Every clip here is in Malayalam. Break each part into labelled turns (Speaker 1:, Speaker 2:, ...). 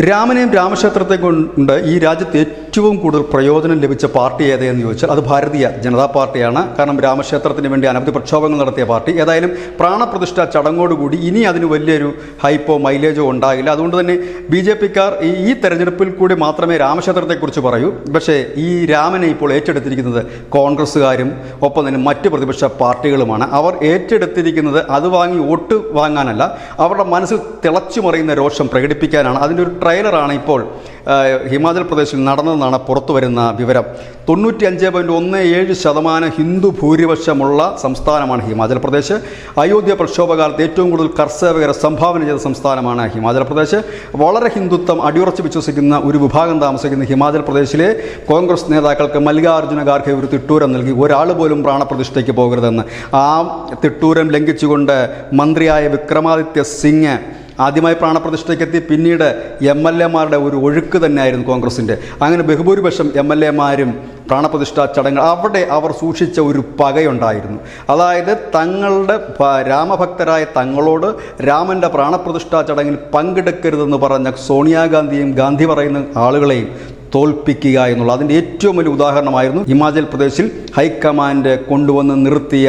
Speaker 1: രാമനെയും രാമക്ഷേത്രത്തെ കൊണ്ട് ഈ രാജ്യത്ത് ഏറ്റവും കൂടുതൽ പ്രയോജനം ലഭിച്ച പാർട്ടി ഏതെന്ന് ചോദിച്ചാൽ അത് ഭാരതീയ ജനതാ പാർട്ടിയാണ്. കാരണം രാമക്ഷേത്രത്തിന് വേണ്ടി അനവധി പ്രക്ഷോഭങ്ങൾ നടത്തിയ പാർട്ടി. ഏതായാലും പ്രാണപ്രതിഷ്ഠ ചടങ്ങോടുകൂടി ഇനി അതിന് വലിയൊരു ഹൈപ്പോ മൈലേജോ ഉണ്ടാകില്ല. അതുകൊണ്ട് തന്നെ BJPക്കാർ ഈ തെരഞ്ഞെടുപ്പിൽ കൂടി മാത്രമേ രാമക്ഷേത്രത്തെക്കുറിച്ച് പറയൂ. പക്ഷേ ഈ രാമനെ ഇപ്പോൾ ഏറ്റെടുത്തിരിക്കുന്നത് കോൺഗ്രസ്സുകാരും ഒപ്പം തന്നെ മറ്റ് പ്രതിപക്ഷ പാർട്ടികളുമാണ്. അവർ ഏറ്റെടുത്തിരിക്കുന്നത് അത് വാങ്ങി വോട്ട് വാങ്ങാനല്ല, അവരുടെ മനസ്സിൽ തിളച്ചു മറിയുന്ന രോഷം പ്രകടിപ്പിക്കാനാണ്. അതിൻ്റെ ഒരു ട്രെയിലറാണ് ഇപ്പോൾ ഹിമാചൽ പ്രദേശിൽ നടന്നതെന്നാണ് പുറത്തു വരുന്ന വിവരം. 95.17% ഹിന്ദു ഭൂരിപക്ഷമുള്ള സംസ്ഥാനമാണ് ഹിമാചൽ പ്രദേശ്. അയോധ്യ പ്രക്ഷോഭകാലത്ത് ഏറ്റവും കൂടുതൽ കർഷകരെ സംഭാവന ചെയ്ത സംസ്ഥാനമാണ് ഹിമാചൽ പ്രദേശ്. വളരെ ഹിന്ദുത്വം അടിയുറച്ച് വിശ്വസിക്കുന്ന ഒരു വിഭാഗം താമസിക്കുന്ന ഹിമാചൽ പ്രദേശിലെ കോൺഗ്രസ് നേതാക്കൾക്ക് മല്ലികാർജ്ജുന ഖാർഗെ ഒരു തിട്ടൂരം നൽകി, ഒരാൾ പോലും പ്രാണപ്രതിഷ്ഠയ്ക്ക് പോകരുതെന്ന്. ആ തിട്ടൂരം ലംഘിച്ചുകൊണ്ട് മന്ത്രിയായ വിക്രമാദിത്യ സിംഗ് ആദ്യമായി പ്രാണപ്രതിഷ്ഠയ്ക്കെത്തി. പിന്നീട് MLA-മാരുടെ ഒരു ഒഴുക്ക് തന്നെയായിരുന്നു കോൺഗ്രസിൻ്റെ. അങ്ങനെ ബഹുഭൂരിപക്ഷം MLA-മാരും പ്രാണപ്രതിഷ്ഠാ ചടങ്ങ് അവിടെ അവർ സൂക്ഷിച്ച ഒരു പകയുണ്ടായിരുന്നു. അതായത് തങ്ങളുടെ രാമഭക്തരായ തങ്ങളോട് രാമൻ്റെ പ്രാണപ്രതിഷ്ഠാ ചടങ്ങിൽ പങ്കെടുക്കരുതെന്ന് പറഞ്ഞ സോണിയാഗാന്ധിയും ഗാന്ധി പറയുന്ന ആളുകളെയും തോൽപ്പിക്കുക എന്നുള്ള അതിൻ്റെ ഏറ്റവും വലിയ ഉദാഹരണമായിരുന്നു ഹിമാചൽ പ്രദേശിൽ ഹൈക്കമാൻഡ് കൊണ്ടുവന്ന് നിർത്തിയ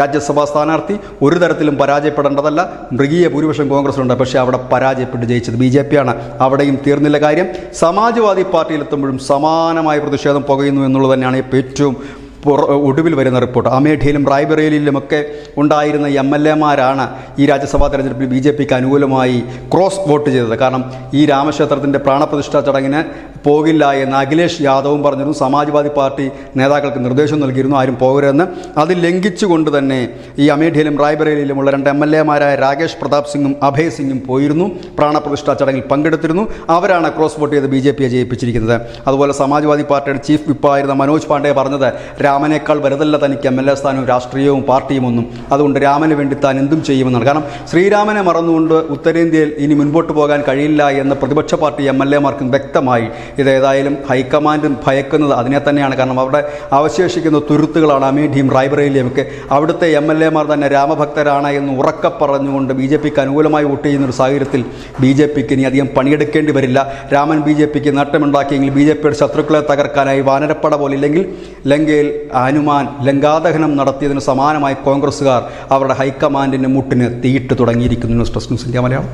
Speaker 1: രാജ്യസഭാ സ്ഥാനാർത്ഥി. ഒരു തരത്തിലും പരാജയപ്പെടേണ്ടതല്ല. മൃഗീയ ഭൂരിപക്ഷം കോൺഗ്രസിലുണ്ട്, പക്ഷേ അവിടെ പരാജയപ്പെട്ട് ജയിച്ചത് BJP-ആണ്. അവിടെയും തീർന്നില്ല കാര്യം. സമാജ്വാദി പാർട്ടിയിലെത്തുമ്പോഴും സമാനമായ പ്രതിഷേധം പുകയുന്നു എന്നുള്ളത് തന്നെയാണ് ഏറ്റവും ഒടുവിൽ വരുന്ന റിപ്പോർട്ട്. അമേഠിയിലും റായ്ബറേലിയിലുമൊക്കെ ഉണ്ടായിരുന്ന MLA-മാരാണ് ഈ രാജ്യസഭാ തെരഞ്ഞെടുപ്പിൽ BJP-ക്ക് അനുകൂലമായി ക്രോസ് വോട്ട് ചെയ്തത്. കാരണം ഈ രാമക്ഷേത്രത്തിൻ്റെ പ്രാണപ്രതിഷ്ഠാ ചടങ്ങിന് പോകില്ല എന്ന് അഖിലേഷ് യാദവും പറഞ്ഞിരുന്നു. സമാജ്വാദി പാർട്ടി നേതാക്കൾക്ക് നിർദ്ദേശം നൽകിയിരുന്നു ആരും പോകരുതെന്ന്. അത് ലംഘിച്ചുകൊണ്ട് തന്നെ ഈ അമേഠിയിലും റായ്ബറേലിയിലുമുള്ള 2 MLA-മാരായ രാകേഷ് പ്രതാപ് സിംഗും അഭയ് സിംഗും പോയിരുന്നു, പ്രാണപ്രതിഷ്ഠാ ചടങ്ങിൽ പങ്കെടുത്തിരുന്നു. അവരാണ് ക്രോസ് വോട്ട് ചെയ്ത് BJP-യെ ജയിപ്പിച്ചിരിക്കുന്നത്. അതുപോലെ സമാജ്വാദി പാർട്ടിയുടെ ചീഫ് വിപ്പായിരുന്ന മനോജ് പാണ്ഡെ പറഞ്ഞത് രാമനേക്കാൾ വലുതല്ല തനിക്ക് MLA സ്ഥാനവും രാഷ്ട്രീയവും പാർട്ടിയും ഒന്നും, അതുകൊണ്ട് രാമന് വേണ്ടി താൻ എന്തും ചെയ്യുമെന്നാണ്. കാരണം ശ്രീരാമനെ മറന്നുകൊണ്ട് ഉത്തരേന്ത്യയിൽ ഇനി മുൻപോട്ട് പോകാൻ കഴിയില്ല എന്ന് പ്രതിപക്ഷ പാർട്ടി MLA-മാർക്കും വ്യക്തമായി. ഇതേതായാലും ഹൈക്കമാൻഡും ഭയക്കുന്നത് അതിനെ തന്നെയാണ്. കാരണം അവിടെ അവശേഷിക്കുന്ന തുരുത്തുകളാണ് അമേഠിയും റായ്ബറേലിയും ഒക്കെ. അവിടുത്തെ MLA-മാർ തന്നെ രാമഭക്തരാണ് എന്ന് ഉറക്കെ പറഞ്ഞുകൊണ്ട് BJP-ക്ക് അനുകൂലമായി വോട്ട് ചെയ്യുന്ന ഒരു സാഹചര്യത്തിൽ BJP-ക്ക് ഇനി അധികം പണിയെടുക്കേണ്ടി വരില്ല. രാമൻ BJP-ക്ക് നട്ടമുണ്ടാക്കിയെങ്കിൽ BJP-യുടെ ശത്രുക്കളെ തകർക്കാനായി വാനരപ്പട പോലെ ഇല്ലെങ്കിൽ ലങ്കയിൽ ഹനുമാൻ ലങ്കാദഹനം നടത്തിയതിന് സമാനമായി കോൺഗ്രസ്സുകാർ അവരുടെ ഹൈക്കമാൻഡിൻ്റെ മുട്ടിന് തീയിട്ട് തുടങ്ങിയിരിക്കുന്നു. News desk news India Malayalam.